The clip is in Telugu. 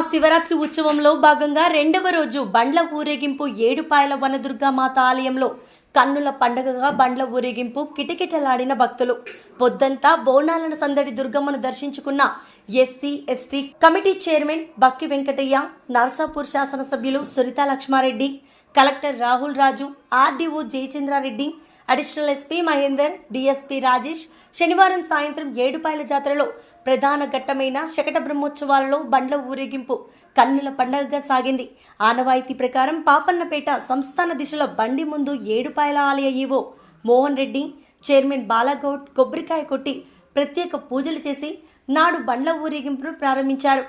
మహాశివరాత్రి ఉత్సవంలో భాగంగా రెండవ రోజు బండ్ల ఊరేగింపు ఏడుపాయల వనదుర్గామాత ఆలయంలో కన్నుల పండుగగా బండ్ల ఊరేగింపు కిటకిటలాడిన భక్తులు. పొద్దంతా బోనాలను సందడి దుర్గమ్మను దర్శించుకున్న SC ST committee chairman Bakki Venkataiah, Narsapur శాసనసభ్యులు Sunitha Lakshma Reddy, collector Rahul Raju, RDO Jayachandra Reddy, additional SP Mahender, DSP Rajesh శనివారం సాయంత్రం ఏడుపాయల జాతరలో ప్రధాన ఘట్టమైన శకట బ్రహ్మోత్సవాలలో బండ్ల ఊరేగింపు కన్నుల పండగగా సాగింది. ఆనవాయితీ ప్రకారం పాపన్నపేట సంస్థాన దిశలో బండి ముందు ఏడుపాయల ఆలయ ఈవో మోహన్ రెడ్డి, చైర్మన్ బాలగౌడ్ కొబ్బరికాయ కొట్టి ప్రత్యేక పూజలు చేసి నాడు బండ్ల ఊరేగింపును ప్రారంభించారు.